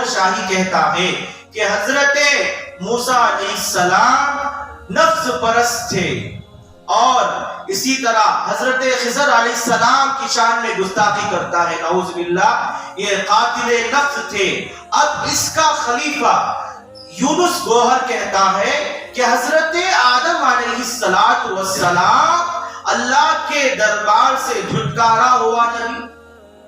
گوہر شاہی کہتا ہے کہ حضرت موسیٰ علیہ السلام نفس پرست تھے، اور اسی طرح حضرت خضر علیہ السلام کی شان میں گستاخی کرتا ہے، نعوذ باللہ، یہ قاتل نفس تھے۔ اب اس کا خلیفہ یونس گوہر کہتا ہے کہ حضرت آدم علیہ السلام اللہ کے دربار سے جھٹکارا ہوا نبی،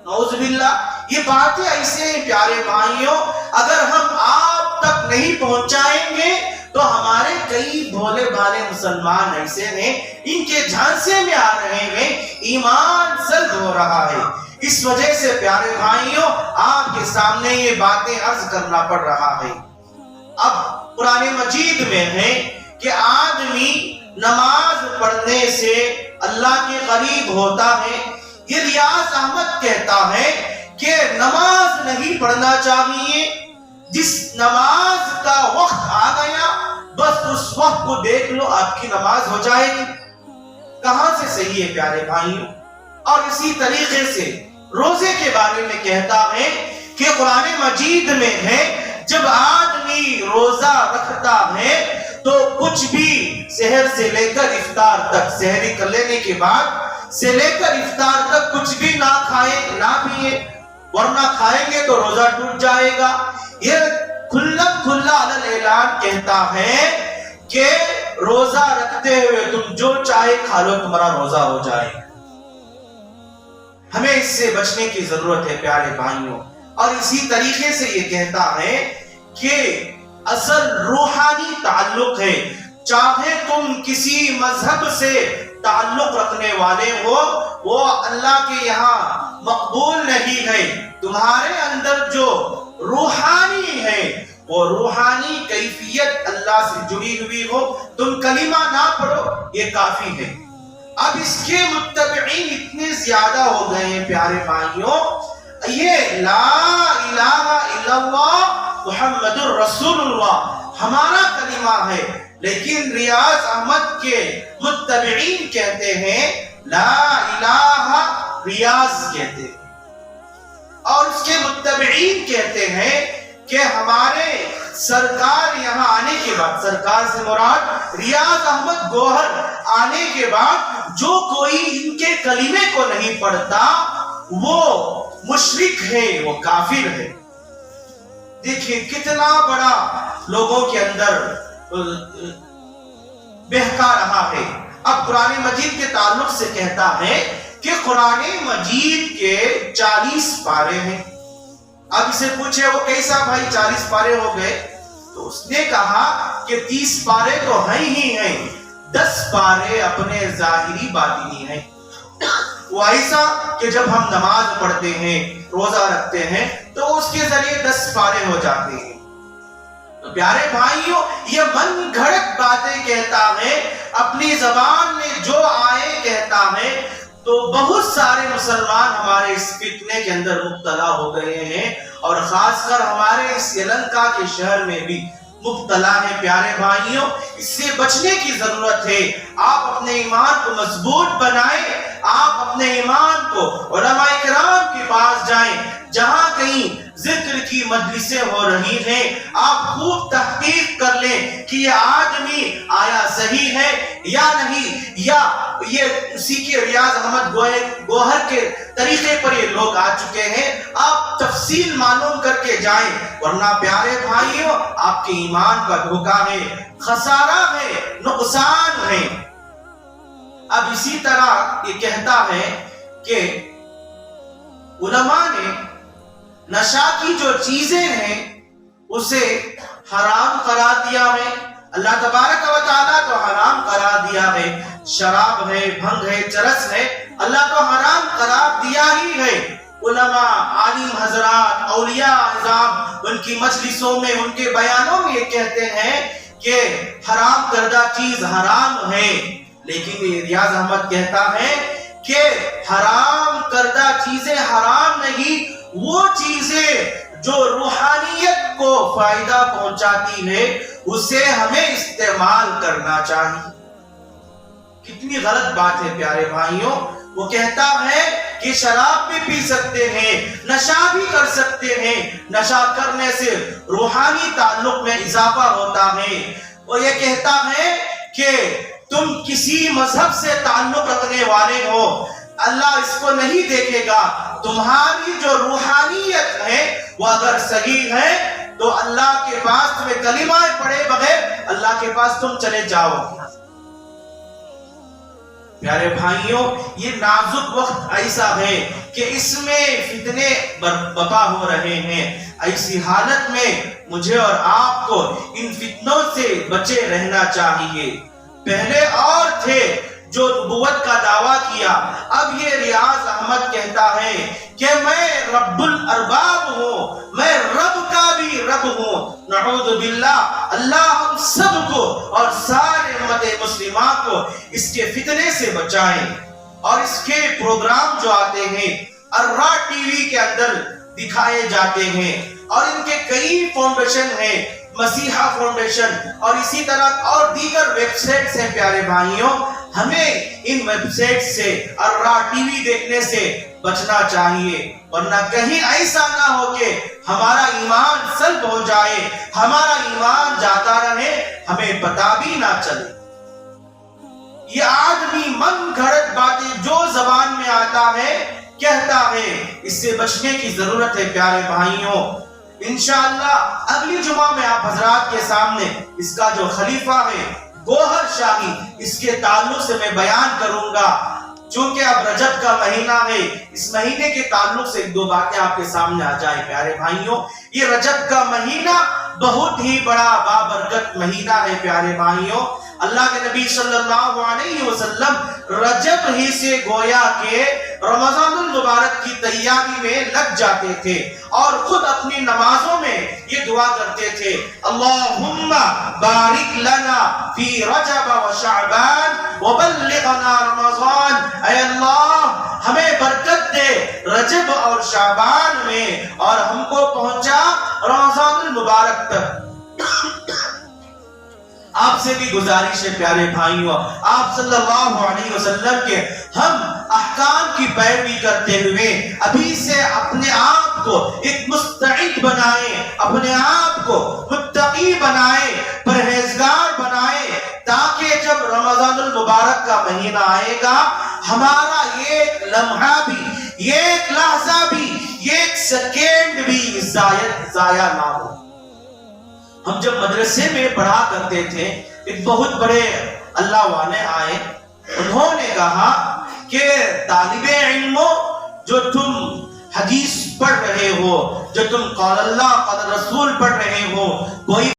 نعوذ باللہ۔ یہ باتیں ایسے ہیں پیارے بھائیوں، اگر ہم آپ تک نہیں پہنچائیں گے تو ہمارے کئی بھولے بھالے مسلمان ایسے ہیں، ان کے جھانسے میں آ رہے ہیں، ایمان سلب ہو رہا ہے۔ اس وجہ سے پیارے بھائیوں آپ کے سامنے یہ باتیں عرض کرنا پڑ رہا ہے۔ اب قرآن مجید میں ہے کہ آدمی نماز پڑھنے سے اللہ کے قریب ہوتا ہے۔ یہ ریاض احمد کہتا ہے کہ نماز نہیں پڑھنا چاہیے، جس نماز کا وقت آ گیا بس اس وقت کو دیکھ لو، آپ کی نماز ہو جائے گی۔ کہاں سے صحیح ہے پیارے بھائیوں؟ اور اسی طریقے سے روزے کے بارے میں کہتا ہے کہ قرآن مجید میں ہے جب آدمی روزہ رکھتا ہے تو کچھ بھی سحر سے لے کر افطار تک، سحری کر لینے کے بعد سے لے کر افطار تک کچھ بھی نہ کھائے نہ پیے، ورنہ کھائیں گے تو روزہ ٹوٹ جائے گا۔ یہ کھلا اعلان کہتا ہے کہ روزہ رکھتے ہوئے تم جو چاہے کھا لو، تمہارا روزہ ہو جائے گا۔ ہمیں اس سے بچنے کی ضرورت ہے پیارے بھائیوں۔ اور اسی طریقے سے یہ کہتا ہے کہ اصل روحانی تعلق ہے، چاہے تم کسی مذہب سے تعلق رکھنے والے ہو، وہ اللہ کے یہاں مقبول نہیں ہے۔ تمہارے اندر جو روحانی ہے وہ روحانی کیفیت اللہ سے جڑی ہوئی ہو، تم کلمہ نہ پڑھو، یہ کافی ہے۔ اب اس کے متبعین اتنے زیادہ ہو گئے ہیں پیارے بھائیوں، یہ لا الہ الا اللہ محمد الرسول اللہ ہمارا کلمہ ہے، لیکن ریاض احمد کے متبعین کہتے ہیں لا الہ ریاض کہتے ہیں، اور اس کے متبعین کہتے ہیں کہ ہمارے سرکار یہاں آنے کے بعد، سرکار سے مراد ریاض احمد گوہر آنے کے بعد جو کوئی ان کے کلمے کو نہیں پڑھتا وہ مشرک ہے، وہ کافر ہے۔ دیکھیں کتنا بڑا لوگوں کے اندر بہکا رہا ہے۔ اب قرآن مجید کے تعلق سے کہتا ہے کہ قرآن مجید کے 40 پارے ہیں۔ اب اسے پوچھے وہ کیسا بھائی 40 پارے ہو گئے؟ تو اس نے کہا کہ 30 پارے تو ہیں ہی ہیں، 10 پارے اپنے ظاہری باطنی ہیں۔ وہ ایسا کہ جب ہم نماز پڑھتے ہیں، روزہ رکھتے ہیں تو اس کے ذریعے 10 پارے ہو جاتے ہیں۔ تو پیارے بھائیوں یہ من گھڑت باتیں کہتا ہے، اپنی زبان میں جو آئے کہتا ہے، تو بہت سارے مسلمان ہمارے اس فتنے کے اندر مبتلا ہو گئے ہیں، اور خاص کر ہمارے اس یلنکا کے شہر میں بھی مبتلا ہے پیارے بھائیوں۔ اس سے بچنے کی ضرورت ہے۔ آپ اپنے ایمان کو مضبوط بنائیں، آپ اپنے ایمان کو علماء کرام کے پاس جائیں، جہاں کہیں ذکر کی مجلسیں ہو رہی ہیں آپ خوب تحقیق کر لیں کہ یہ آدمی آیا صحیح ہے یا نہیں، یا یہ اسی کے ریاض احمد گوہر کے طریقے پر یہ لوگ آ چکے ہیں۔ آپ تفصیل معلوم کر کے جائیں، ورنہ پیارے بھائیوں آپ کے ایمان کا دھوکہ ہے، خسارہ ہے، نقصان ہے۔ اب اسی طرح یہ کہتا ہے کہ علماء نے نشہ کی جو چیزیں ہیں اسے حرام قرار دیا ہے، اللہ تبارک و تعالیٰ تو حرام قرار دیا ہے، شراب ہے، بھنگ ہے، چرس ہے، اللہ تو حرام قرار دیا ہی ہے۔ علماء، عالم حضرات، اولیاء اعظام ان کی مجلسوں میں، ان کے بیانوں میں یہ کہتے ہیں کہ حرام کردہ چیز حرام ہے، لیکن یہ ریاض احمد کہتا ہے کہ حرام کردہ چیزیں حرام نہیں، وہ چیزیں جو روحانیت کو فائدہ پہنچاتی ہے اسے ہمیں استعمال کرنا چاہیے۔ کتنی غلط بات ہے پیارے بھائیوں۔ وہ کہتا ہے کہ شراب بھی پی سکتے ہیں، نشہ بھی کر سکتے ہیں، نشہ کرنے سے روحانی تعلق میں اضافہ ہوتا ہے۔ وہ یہ کہتا ہے کہ تم کسی مذہب سے تعلق رکھنے والے ہو، اللہ اس کو نہیں دیکھے گا، تمہاری جو روحانیت ہے وہ اگر صحیح ہے تو اللہ کے پاس تمہیں کلمہ پڑھے بغیر اللہ کے پاس تم چلے جاؤ۔ پیارے بھائیوں، یہ نازک وقت ایسا ہے کہ اس میں فتنے برپا ہو رہے ہیں۔ ایسی حالت میں مجھے اور آپ کو ان فتنوں سے بچے رہنا چاہیے۔ پہلے اور تھے جو نبوت کا دعویٰ کیا، اب یہ ریاض احمد کہتا ہے کہ میں رب الارباب ہوں، میں رب کا بھی رب ہوں۔ نعوذ باللہ، اللہ ہم سب کو اور سارے امت مسلمہ کو اس کے فتنے سے بچائیں۔ اور اس کے پروگرام جو آتے ہیں الرا ٹی وی کے اندر دکھائے جاتے ہیں، اور ان کے کئی فاؤنڈیشن ہیں، مسیحا فاؤنڈیشن اور اسی طرح اور دیگر ویب سائٹس ہیں۔ پیارے بھائیوں، ہمیں ان ویب سائٹ سے الرا ٹی وی دیکھنے سے بچنا چاہیے، ورنہ کہیں ایسا نہ ہو کہ ہمارا ایمان سلب ہو جائے، ہمارا ایمان جاتا رہے، ہمیں پتہ بھی نہ چلے۔ یہ آدمی من گھڑت باتیں جو زبان میں آتا ہے کہتا ہے، اس سے بچنے کی ضرورت ہے۔ پیارے بھائیوں، انشاءاللہ اگلی جمعہ میں آپ حضرات کے سامنے اس کا جو خلیفہ ہے گوہر شاہی، اس کے تعلق سے میں بیان کروں گا۔ چونکہ اب رجب کا مہینہ ہے، اس مہینے کے تعلق سے ایک دو باتیں آپ کے سامنے آ جائیں۔ پیارے بھائیوں، یہ رجب کا مہینہ بہت ہی بڑا بابرکت مہینہ ہے۔ پیارے بھائیوں، اللہ کے نبی صلی اللہ علیہ وسلم رجب ہی سے گویا کہ رمضان المبارک کی تیاری میں لگ جاتے تھے، اور خود اپنی نمازوں میں یہ دعا کرتے تھے، اللہم بارک لنا فی رجب و شعبان وبلغنا رمضان۔ اے اللہ، ہمیں برکت دے رجب اور شعبان میں، اور ہم کو پہنچا رمضان المبارک تک۔ آپ سے بھی گزارش ہے پیارے بھائیوں، آپ صلی اللہ علیہ وسلم کے ہم احکام کی پیروی کرتے ہوئے ابھی سے اپنے آپ کو ایک مستعد بنائیں، اپنے آپ کو متقی بنائیں، پرہیزگار بنائیں، تاکہ جب رمضان المبارک کا مہینہ آئے گا ہمارا ایک لمحہ بھی، ایک لحظہ بھی، ایک سیکنڈ بھی ضائع نہ ہو۔ ہم جب مدرسے میں پڑھا کرتے تھے، ایک بہت بڑے اللہ والے آئے، انہوں نے کہا کہ طالب علموں، جو تم حدیث پڑھ رہے ہو، جو تم قول اللہ قول رسول پڑھ رہے ہو، کوئی